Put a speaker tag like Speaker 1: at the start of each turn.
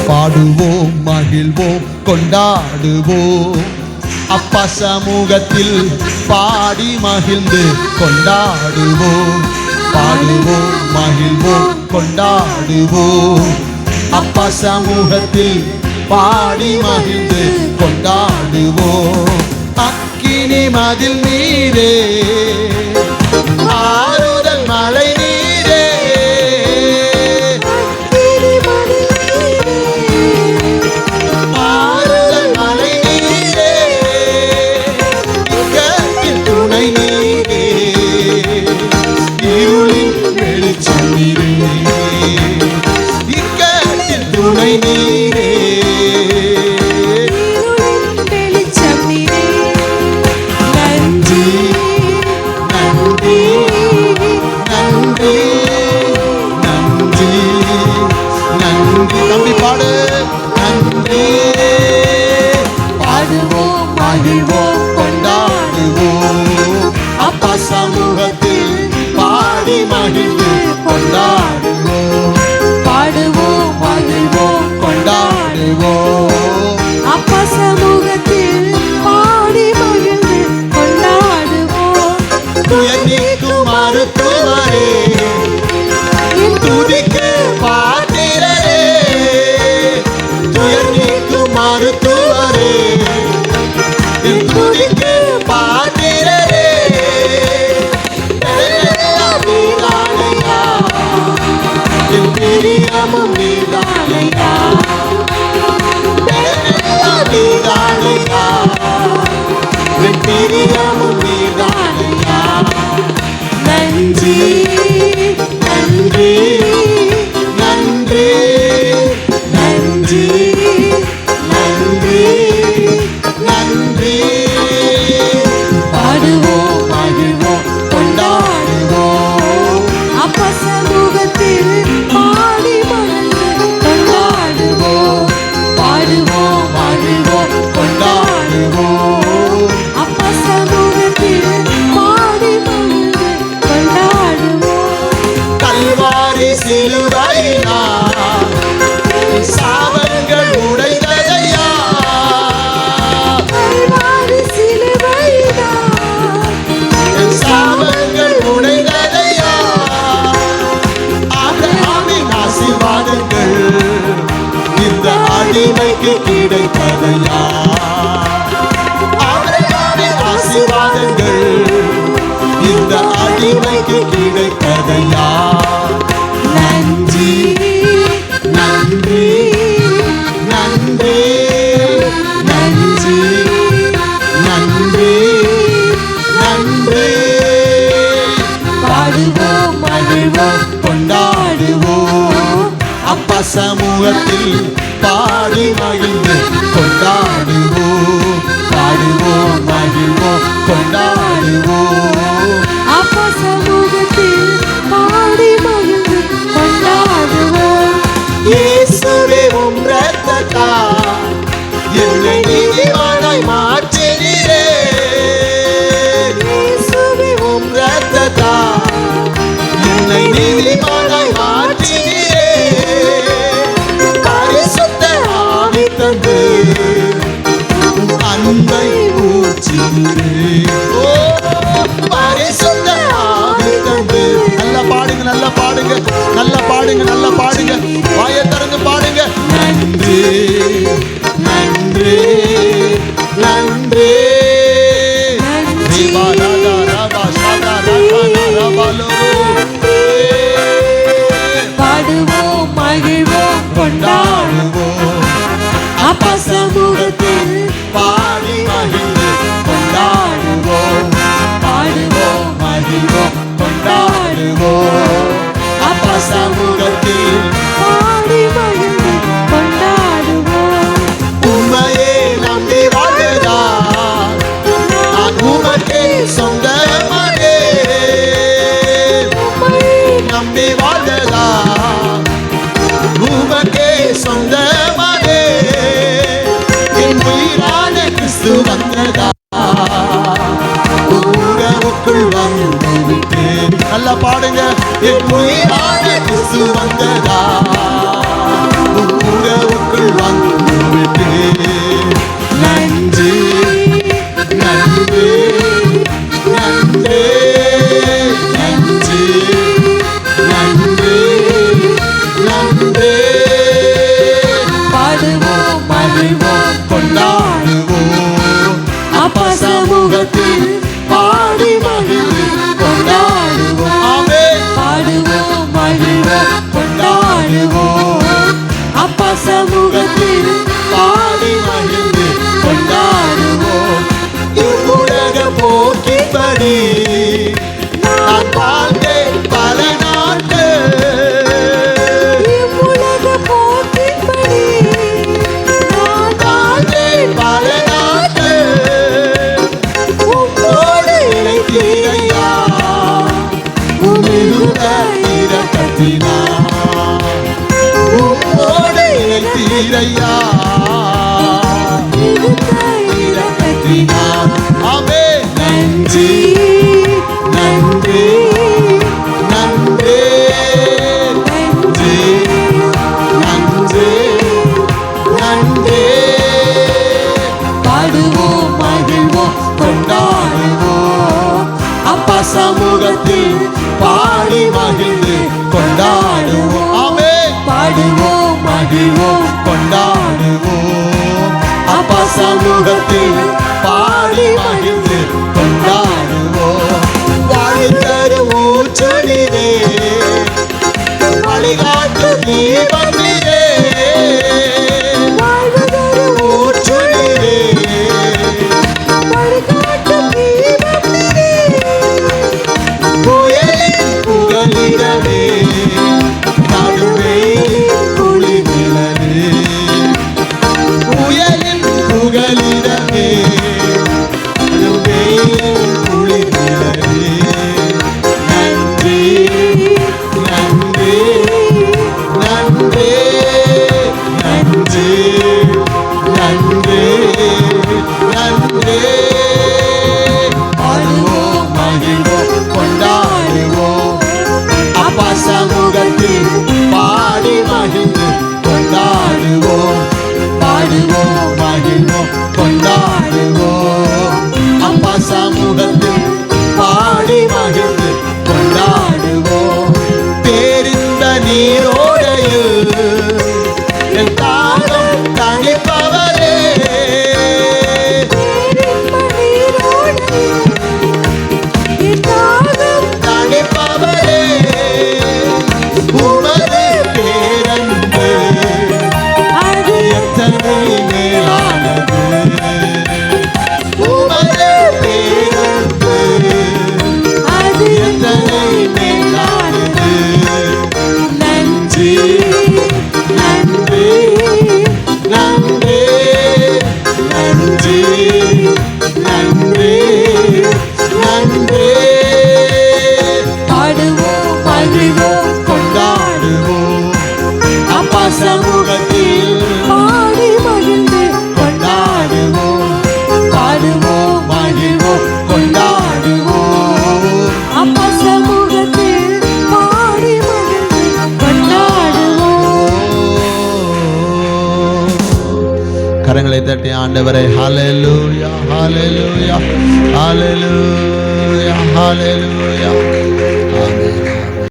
Speaker 1: பாடுவோம் மகிழ்வோம் கொண்டாடுவோம். அப்பா சமூகத்தில் பாடி மகிழ்ந்து கொண்டாடுவோம். பாடுவோம் மகிழ்வோம் கொண்டாடுவோம். அப்பா சமூகத்தில் பாடி மகிழ்ந்து கொண்டாடுவோம். அக்கினி மதில் நீரே, ஆறுதல் மழை நீரே, ஆறுதல் மழை நீரே, இக்கட்டில் துணை நீரே, இருளின் வெளிச்சம் நீரே, இக்கட்டில் துணை நீரே. நன்றி பாடு, நன்றி. பாடுவோம் மகிழ்வோம் கொண்டாடுவோம். அப்பா சமூகத்தில் பாடி மகிழ்ந்து கொண்டாடுவோம். பாடுவோம் மகிழ்வோம் கொண்டாடுவோம்.
Speaker 2: அப்பா சமூகத்தில் பாடி மகிழ்ந்து கொண்டாடுவோம்.
Speaker 1: துயர் நீக்கும் மருத்துவரே, துதிக்கு பாத்திரரே, துயர் நீக்கும் மருத்துவரே, துதிக்கு பாத்திரரே, நீதானையா, என் பிரியமும் நீதானையா, நீதானையா, என் பிரியமும் நீதானையா. நன்றி நன்றி நன்றி நன்றி நன்றி நன்றி. பாடுவோம் மகிழ்வோம் கொண்டாடுவோம்.
Speaker 2: அப்பா சமூகத்தில் பாடி மகிழ்ந்து கொண்டாடுவோம்.
Speaker 1: பாடுவோம் மகிழ்வோம் கொண்டாடுவோம்.
Speaker 2: அப்பா சமூகத்தில் பாடி மகிழ்ந்து கொண்டாடுவோம்.
Speaker 1: கல்வாரி சிலுவையினால் சாவல்கள் உடைந்ததையா,
Speaker 2: கல்வாரி சிலுவையினால்
Speaker 1: சாவல்கள் உடைந்ததையா. ஆபிரகாமின் ஆசீர்வாதங்கள் இந்த அடிமைக்கு கிடைத்ததையா. ஆபிரகாமின் ஆசீர்வாதங்கள் இந்த அடிமைக்கு கிடைத்ததையா. நன்றி நன்றி நன்றி நன்றி நன்றி நன்றி. பாடுவோம் மகிழ்வோம் கொண்டாடுவோம். அப்பா சமூகத்தில் பாடி மகிழ்ந்து கொண்டாடுவோம். பாடுவோம் மகிழ்வோம் கொண்டாடுவோம்.
Speaker 2: அப்பா சமூகத்தில் பாடி மகிழ்ந்து கொண்டாடுவோம்.
Speaker 1: இயேசுவே உம் இரத்தத்தால் என்னை நீதிமானாய் மாற்றினீரே. இயேசுவே உம் இரத்தத்தால் என்னை நீதிமானாய் மாற்றினீரே. பரிசுத்த ஆவி தந்து அன்பை ஊற்றினீரே. ஓ சமூகத்தில் பாடி மகிழ்ந்து கொண்டாடுவோம். இவ்வுலக போக்கின்படி நான் வாழ்ந்தேன் பல நாட்கள்.
Speaker 2: இவ்வுலக போக்கின்படி நான்
Speaker 1: வாழ்ந்தேன் பல நாட்கள். உம்மோடு இணைத்தீரையா உமிழ்ந்த இரக்கத்தினார். உம்மோடு இணைத்தீரையா இரக்கத்தினார். ஆமென். நன்றி நன்றி நன்றி நன்றி நன்றி நன்றி. பாடுவோம் மகிழ்வோம் கொண்டாடுவோம். அப்பா சமூகத்தில் பாடி மகிழ்ந்து கொண்டாடுவோம். ஆமென். பாடுவோம் மகிழ்வோம் கொண்டாடுவோம். அப்பா சமூகத்தில் பாடி மகிழ்ந்து கொண்டாடுவோம். வாழ்த்தரும் ஊற்றுநீரே வழிகாட்டு தீபநீரே.
Speaker 2: வாழ்வதொரு
Speaker 1: ஊற்றுநீரே
Speaker 2: வழிகாட்டும் தீபம் நீரே.
Speaker 1: புயலின் புகலிடமே நடுவெயிலின் குளிர்நிழலே. புயலின் புகலிடமே நடுவெயிலின் குளிர்நிழலே. நன்றி நன்றி நன்றி நன்றி நன்றி நன்றி. பாடுவோம் மகிழ்வோம் கொண்டாடுவோம். அப்பா சமூகத்தில் பாடி மகிழ்ந்து கொண்டாடுவோம். பாடுவோம் மகிழ்வோம் கொண்டாடுவோம். அப்பா சமூகத்தில் பாடி மகிழ்ந்து கொண்டாடுவோம். பேரிந்த நீரோடையில் என் தாகம் தணிப்பவரே. தணிப்பவரே உமது பேரன்பு எத்தனை மேலானது. உமது பேரன்பு எத்தனை மேலானது. நன்றி நன்றி நன்றி நன்றி நன்றி நன்றி. பாடுவோம் மகிழ்வோம் கொண்டாடுவோம். அப்பா சமூகத்தில்
Speaker 2: பாடி மகிழ்ந்து
Speaker 1: கொண்டாடுவோம். பாடுவோம் மகிழ்வோம் கொண்டாடுவோம்.
Speaker 2: அப்பா சமூகத்தில் பாடி மகிழ்ந்து கொண்டாடுவோம்.
Speaker 1: கரங்களை தட்டி ஆண்டவரை ஹல்லேலூயா ஹல்லேலூயா ஹல்லேலூயா ஹல்லேலூயா